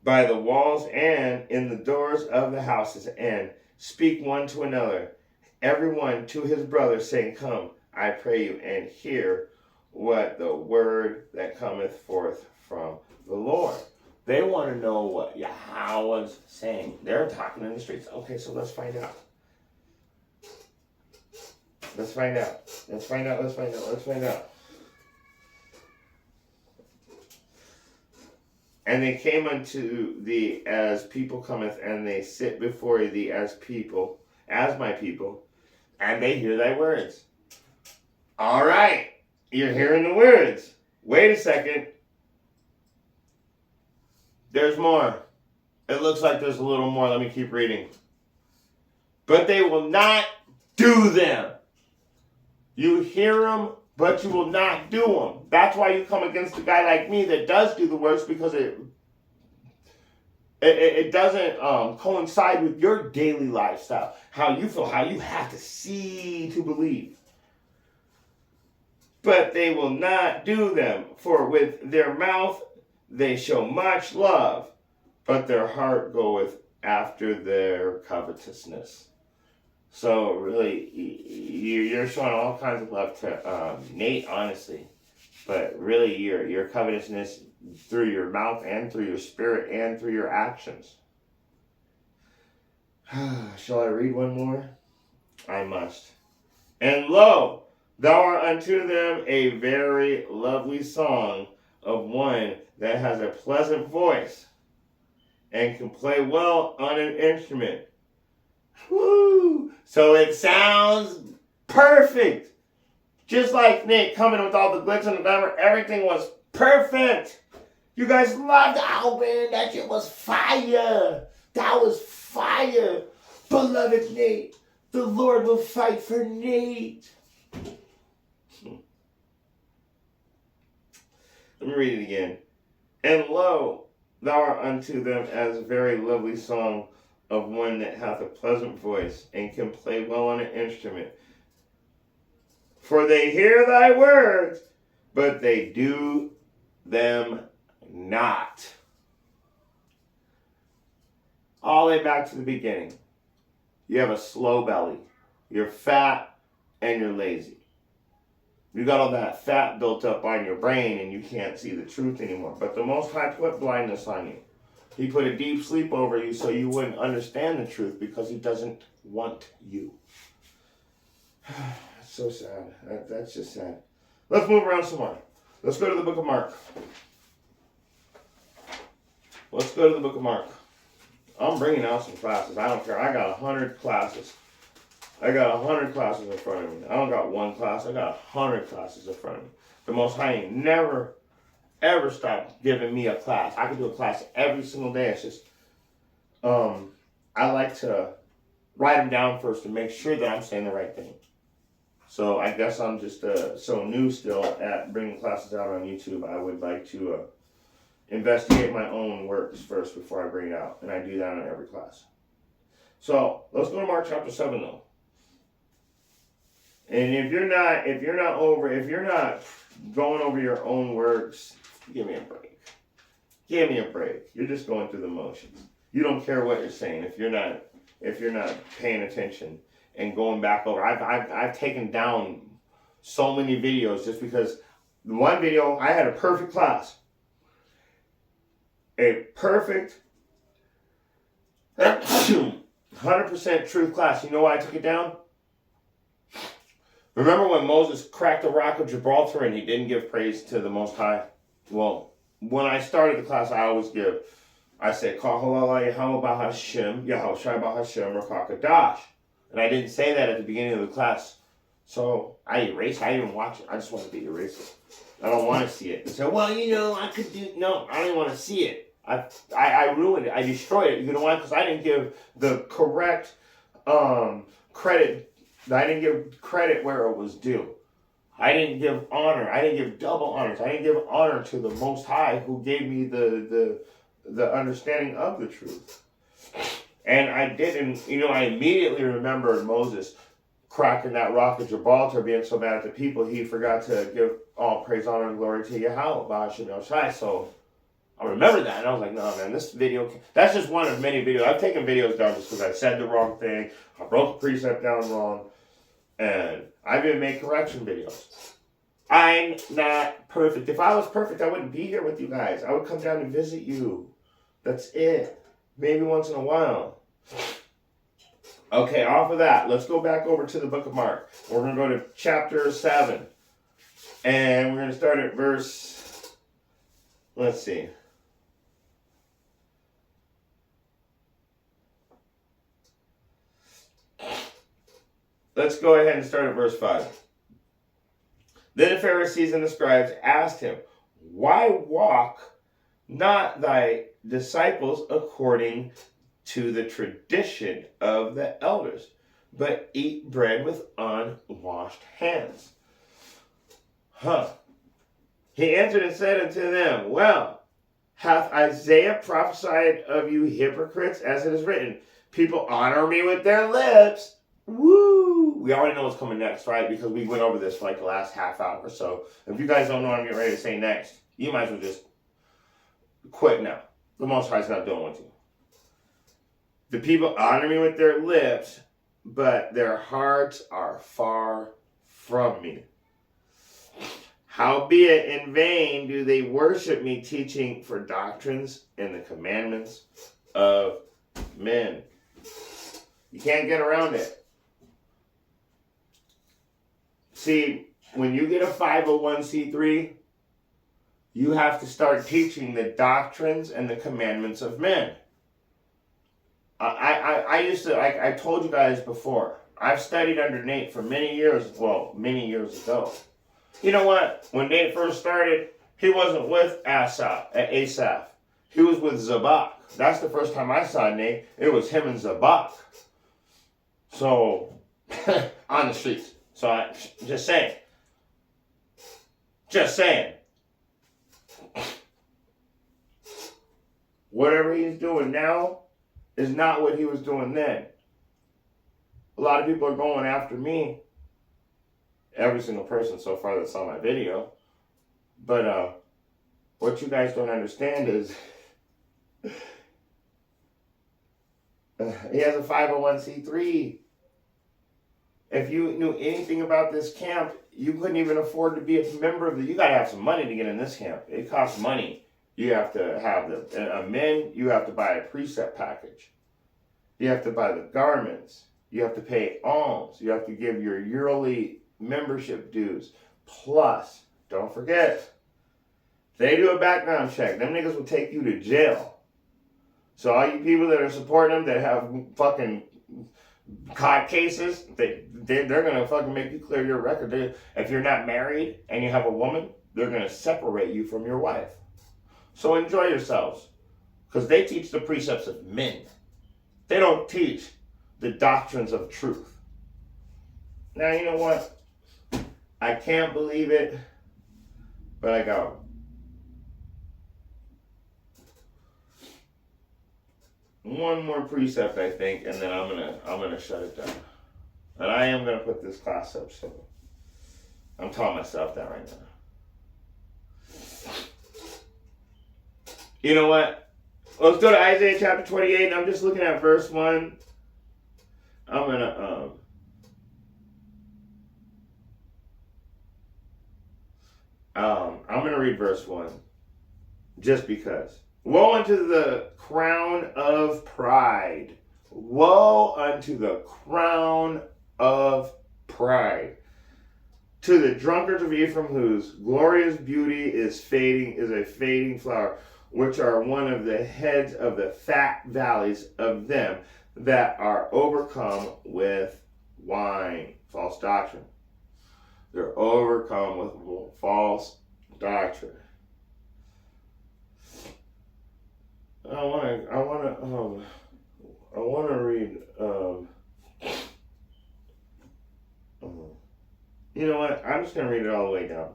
By the walls and in the doors of the houses, and speak one to another, every one to his brother, saying, come, I pray you, and hear what the word that cometh forth from the Lord. They want to know what Yahweh's saying. They're talking in the streets. Okay, so let's find out. Let's find out. And they came unto thee as people cometh, and they sit before thee as my people, and they hear thy words. All right, you're hearing the words. Wait a second. There's more. It looks like there's a little more. Let me keep reading. But they will not do them. You hear them, but you will not do them. That's why you come against a guy like me that does do the works, because it doesn't coincide with your daily lifestyle. How you feel, how you have to see to believe. But they will not do them, for with their mouth they show much love, but their heart goeth after their covetousness. So really, you're showing all kinds of love to Nate, honestly. But really, your covetousness through your mouth and through your spirit and through your actions. Shall I read one more? I must. And lo, thou art unto them a very lovely song of one that has a pleasant voice and can play well on an instrument. Woo! So it sounds perfect. Just like Nick coming with all the glitz and the glamour, everything was perfect. You guys loved the album. That shit was fire. That was fire. Beloved Nate, the Lord will fight for Nate. Let me read it again. And lo, thou art unto them as a very lovely song of one that hath a pleasant voice and can play well on an instrument. For they hear thy words, but they do them not. All the way back to the beginning. You have a slow belly. You're fat and you're lazy. You got all that fat built up on your brain and you can't see the truth anymore. But the Most High put blindness on you. He put a deep sleep over you so you wouldn't understand the truth because he doesn't want you. That's so sad. That's just sad. Let's move around some more. Let's go to the book of Mark. Let's go to the book of Mark. I'm bringing out some classes. I don't care. I got 100 classes. I got 100 classes in front of me. I don't got one class. I got 100 classes in front of me. The Most High ain't never, ever stopped giving me a class. I can do a class every single day. It's just, I like to write them down first to make sure that I'm saying the right thing. So I guess I'm just so new still at bringing classes out on YouTube. I would like to investigate my own works first before I bring it out. And I do that on every class. So let's go to Mark chapter 7 though. And if you're not going over your own works, give me a break. Give me a break. You're just going through the motions. You don't care what you're saying if you're not paying attention and going back over. I've taken down so many videos just because the one video I had a perfect class. A perfect 100% truth class. You know why I took it down? Remember when Moses cracked the rock of Gibraltar and he didn't give praise to the Most High? Well, when I started the class, I said, Kahalala Yahweh Hashem, Yahushai Bahashem, Rakakadash. And I didn't say that at the beginning of the class. So I erased it. I didn't even watch it. I just wanted to erase it. I don't want to see it. And so, well, I could do, no, I didn't want to see it. I ruined it. I destroyed it. You know why? Because I didn't give the correct credit. I didn't give credit where it was due. I didn't give honor. I didn't give double honors. I didn't give honor to the Most High who gave me the understanding of the truth. And I didn't, I immediately remembered Moses cracking that rock of Gibraltar, being so bad at the people, he forgot to give all praise, honor, and glory to Yahweh, Ba'ashem El Shai. So I remembered that, and I was like, no, man, this video, that's just one of many videos. I've taken videos down just because I said the wrong thing, I broke a precept down wrong, and I've even made correction videos. I'm not perfect. If I was perfect, I wouldn't be here with you guys. I would come down and visit you. That's it. Maybe once in a while. Okay, off of that, let's go back over to the book of Mark. We're going to go to chapter 7. And we're going to start at verse, let's see. Let's go ahead and start at verse 5. Then the Pharisees and the scribes asked him, why walk not thy disciples according to the tradition of the elders, but eat bread with unwashed hands? He answered and said unto them, well, hath Isaiah prophesied of you hypocrites, as it is written, people honor me with their lips. Woo! We already know what's coming next, right? Because we went over this for like the last half hour. So if you guys don't know what I'm getting ready to say next, you might as well just quit now. The Most High's not doing with you. The people honor me with their lips, but their hearts are far from me. Howbeit in vain do they worship me, teaching for doctrines and the commandments of men. You can't get around it. See, when you get a 501c3, you have to start teaching the doctrines and the commandments of men. I used to, like I told you guys before, I've studied under Nate for many years ago. You know what? When Nate first started, he wasn't with Asaph. He was with Zabak. That's the first time I saw Nate. It was him and Zabak. So, on the streets. So, just saying. Whatever he's doing now is not what he was doing then. A lot of people are going after me. Every single person so far that saw my video. But what you guys don't understand is he has a 501c3. If you knew anything about this camp, you couldn't even afford to be a member of you got to have some money to get in this camp. It costs money. You have to have you have to buy a precept package. You have to buy the garments. You have to pay alms. You have to give your yearly membership dues. Plus, don't forget, they do a background check. Them niggas will take you to jail. So all you people that are supporting them that have fucking caught cases, they're going to fucking make you clear your record. If you're not married and you have a woman, they're going to separate you from your wife. So enjoy yourselves. Because they teach the precepts of men. They don't teach the doctrines of truth. Now, you know what? I can't believe it, but I got one more precept, I think, and then I'm gonna shut it down. And I am gonna put this class up, so I'm telling myself that right now. You know what? Let's go to Isaiah chapter 28, and I'm just looking at verse 1. I'm gonna read verse 1, just because. Woe unto the crown of pride. Woe unto the crown of pride. To the drunkards of Ephraim, whose glorious beauty is a fading flower, which are one of the heads of the fat valleys of them that are overcome with wine. False doctrine. They're overcome with false doctrine. I want to read. You know what? I'm just gonna read it all the way down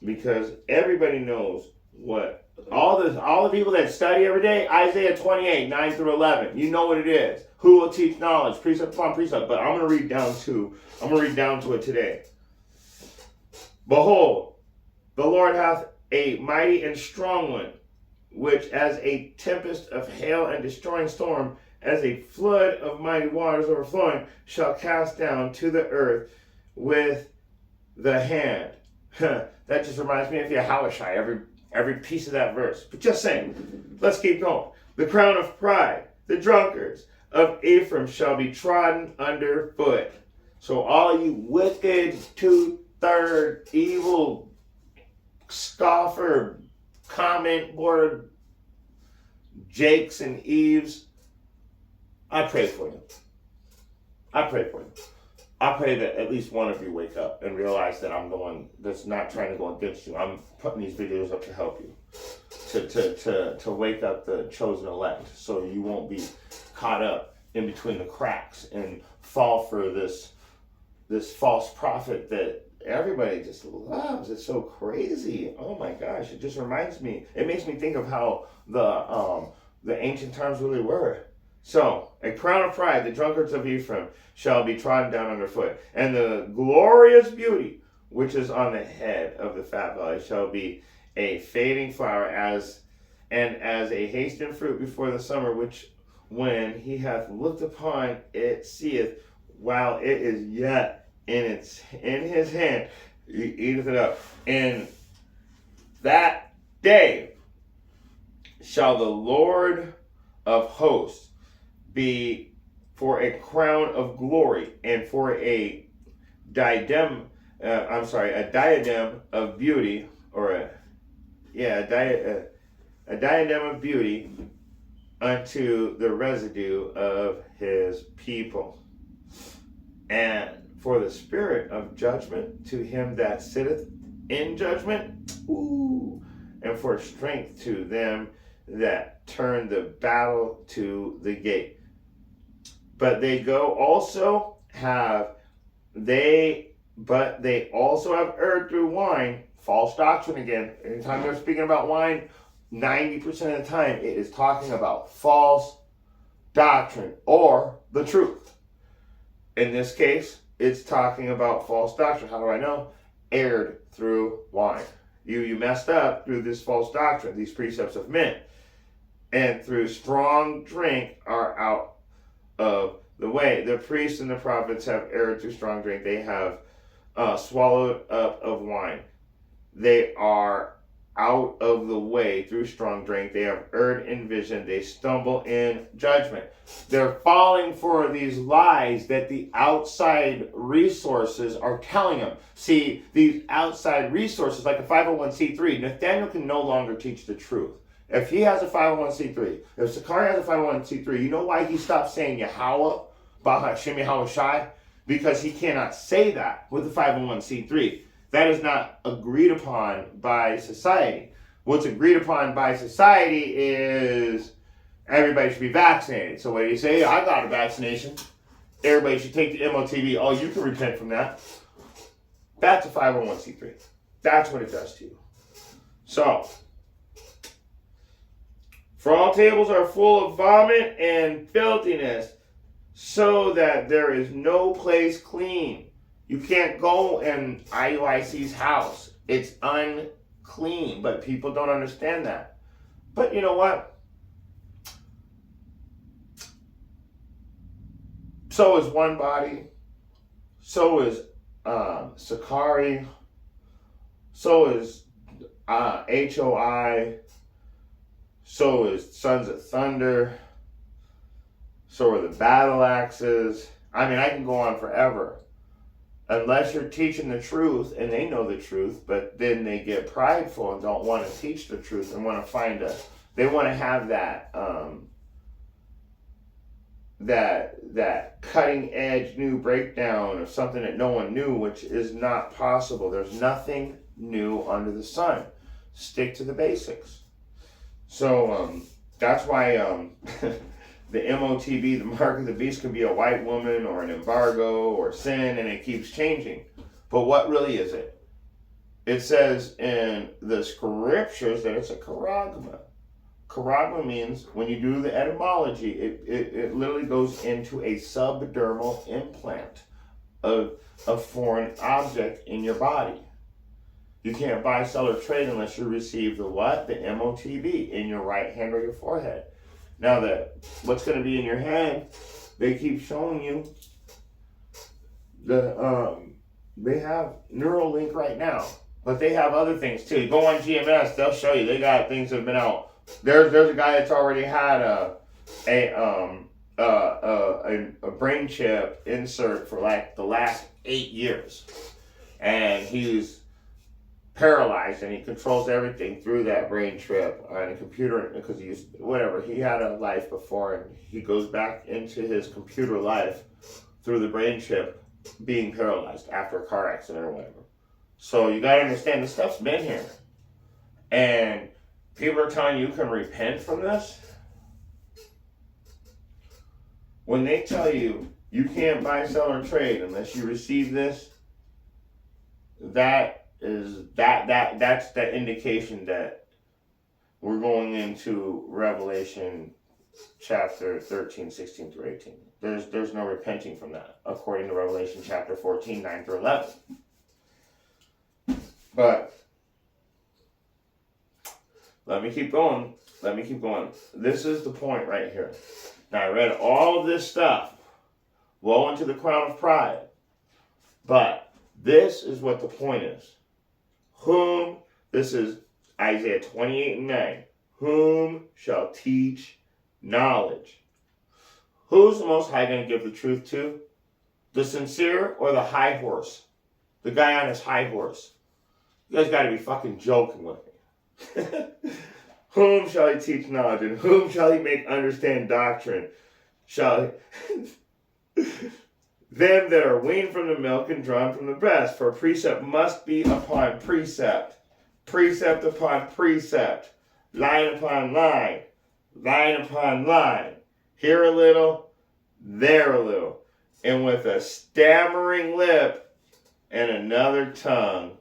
because everybody knows what all the people that study every day. Isaiah 28, 9 through 11. You know what it is. Who will teach knowledge, precept upon precept? But I'm gonna read down to it today. Behold, the Lord hath a mighty and strong one, which as a tempest of hail and destroying storm, as a flood of mighty waters overflowing, shall cast down to the earth with the hand. That just reminds me of Yahushua, every piece of that verse. But just saying, let's keep going. The crown of pride, the drunkards of Ephraim shall be trodden under foot. So all you wicked, two-third, evil, scoffer, comment board, Jakes and Eves, I pray for you. I pray that at least one of you wake up and realize that I'm the one that's not trying to go against you. I'm putting these videos up to help you. To wake up the chosen elect so you won't be caught up in between the cracks and fall for this false prophet that everybody just loves. It's so crazy. Oh my gosh. It just reminds me. It makes me think of how the ancient times really were. So, a crown of pride, the drunkards of Ephraim, shall be trodden down underfoot. And the glorious beauty, which is on the head of the fat valley, shall be a fading flower, as a hastened fruit before the summer, which when he hath looked upon it, seeth, while it is yet in his hand, he eateth it up. In that day shall the Lord of hosts be for a crown of glory and for a diadem. A diadem of beauty, or a diadem of beauty unto the residue of his people, and for the spirit of judgment to him that sitteth in judgment, and for strength to them that turn the battle to the gate. But they also have erred through wine, false doctrine again. Anytime they're speaking about wine, 90% of the time it is talking about false doctrine or the truth. In this case, it's talking about false doctrine. How do I know? Erred through wine. You messed up through this false doctrine, these precepts of men. And through strong drink are out of the way. The priests and the prophets have erred through strong drink. They have swallowed up of wine. They are out of the way through strong drink. They have erred in vision. They stumble in judgment. They're falling for these lies that the outside resources are telling them. See, these outside resources, like a 501c3, Nathaniel can no longer teach the truth. If he has a 501c3, if Sakari has a 501c3, you know why he stopped saying Yahweh, Bahashim Yahweh Shai? Because he cannot say that with the 501c3. That is not agreed upon by society. What's agreed upon by society is everybody should be vaccinated. So what do you say? I got a vaccination. Everybody should take the MOTB. Oh, you can repent from that. That's a 501c3. That's what it does to you. So, for all tables are full of vomit and filthiness, so that there is no place clean. You can't go in IUIC's house. It's unclean, but people don't understand that. But you know what? So is One Body. So is Sakari. So is HOI. So is Sons of Thunder. So are the Battle Axes. I mean, I can go on forever. Unless you're teaching the truth, and they know the truth, but then they get prideful and don't want to teach the truth and want to they want to have that, that cutting edge new breakdown of something that no one knew, which is not possible. There's nothing new under the sun. Stick to the basics. So, that's why, the MOTB, the mark of the beast, can be a white woman or an embargo or sin, and it keeps changing. But what really is it? It says in the scriptures that it's a charagma. Charagma means, when you do the etymology, it literally goes into a subdermal implant of a foreign object in your body. You can't buy, sell, or trade unless you receive the what? The MOTB in your right hand or your forehead. Now that what's going to be in your hand, they keep showing you they have Neuralink right now, but they have other things too. You go on GMS, they'll show you. They got things that have been out. There's a guy that's already had a brain chip insert for like the last 8 years, and he's paralyzed, and he controls everything through that brain chip on a computer, because he had a life before, and he goes back into his computer life through the brain chip, being paralyzed after a car accident or whatever. So you got to understand, this stuff's been here, and people are telling you can repent from this. When they tell you you can't buy, sell, or trade unless you receive this, that's the indication that we're going into Revelation chapter 13, 16 through 18. There's no repenting from that, according to Revelation chapter 14, 9 through 11. But let me keep going. This is the point right here. Now I read all of this stuff. Woe unto the crown of pride. But this is what the point is. This is Isaiah 28:9. Whom shall teach knowledge? Who's the Most High going to give the truth to? The sincere or the high horse? The guy on his high horse. You guys got to be fucking joking with me. Whom shall he teach knowledge, and whom shall he make understand doctrine? Shall he... Them that are weaned from the milk and drawn from the breast, for precept must be upon precept, precept upon precept, line upon line, line upon line, here a little, there a little, and with a stammering lip and another tongue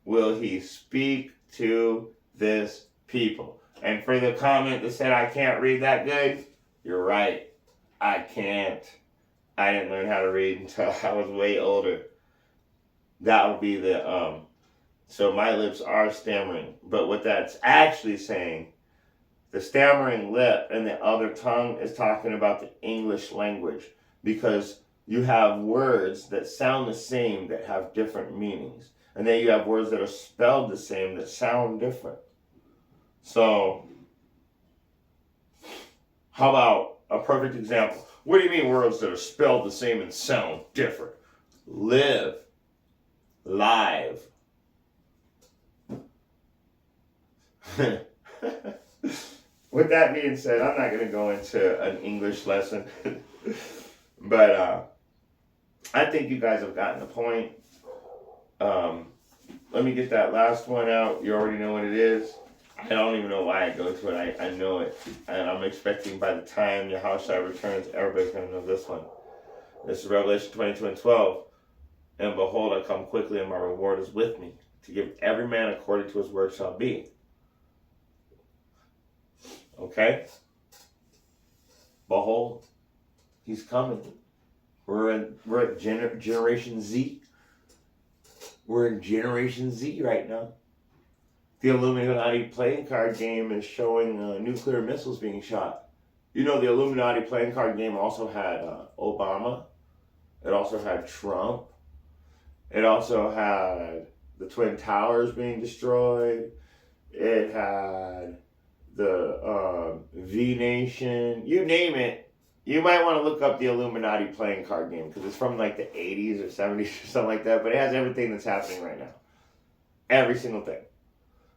will he speak to this people. And for the comment that said I can't read that good, you're right, I can't. I didn't learn how to read until I was way older. That would be the, so my lips are stammering. But what that's actually saying, the stammering lip and the other tongue is talking about the English language. Because you have words that sound the same that have different meanings. And then you have words that are spelled the same that sound different. So, how about a perfect example? What do you mean words that are spelled the same and sound different? Live. Live. With that being said, I'm not going to go into an English lesson. But I think you guys have gotten the point. Let me get that last one out. You already know what it is. I don't even know why I go to it. I know it. And I'm expecting by the time Yahushua returns, everybody's going to know this one. This is Revelation 22:12. And behold, I come quickly, and my reward is with me, to give every man according to his work shall be. Okay? Behold, he's coming. We're at Generation Z. We're in Generation Z right now. The Illuminati playing card game is showing nuclear missiles being shot. You know, the Illuminati playing card game also had Obama. It also had Trump. It also had the Twin Towers being destroyed. It had the V-Nation. You name it. You might want to look up the Illuminati playing card game because it's from like the 80s or 70s or something like that. But it has everything that's happening right now. Every single thing.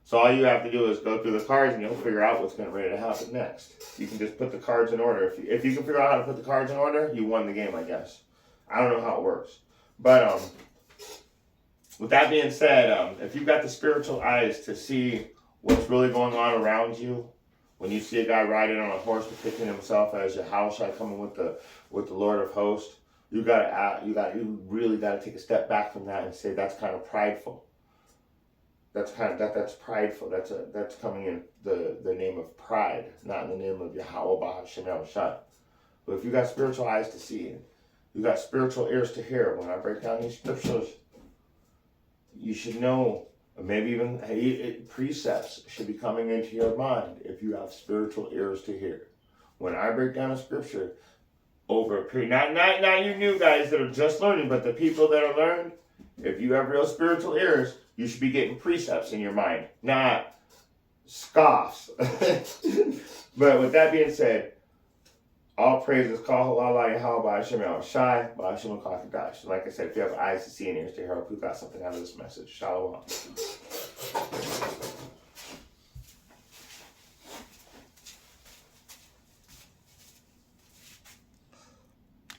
So all you have to do is go through the cards and you'll figure out what's going to ready to happen next. You can just put the cards in order. If you can figure out how to put the cards in order, you won the game, I guess. I don't know how it works. But with that being said, if you've got the spiritual eyes to see what's really going on around you, when you see a guy riding on a horse depicting himself as Yahushua coming with the Lord of Hosts, you really got to take a step back from that and say that's kind of prideful. That's prideful. That's coming in the name of pride, not in the name of Yahweh Shemel Shah. But if you got spiritual eyes to see, you got spiritual ears to hear. When I break down these scriptures, you should know. Maybe even precepts should be coming into your mind if you have spiritual ears to hear. When I break down a scripture over a period, not you new guys that are just learning, but the people that are learned, if you have real spiritual ears, you should be getting precepts in your mind, not scoffs. But with that being said, all praises, call halal Yahweh Hashem El Shai, Hashem Kakadash. Like I said, if you have eyes to see and ears to hear, I hope you got something out of this message. Shalom.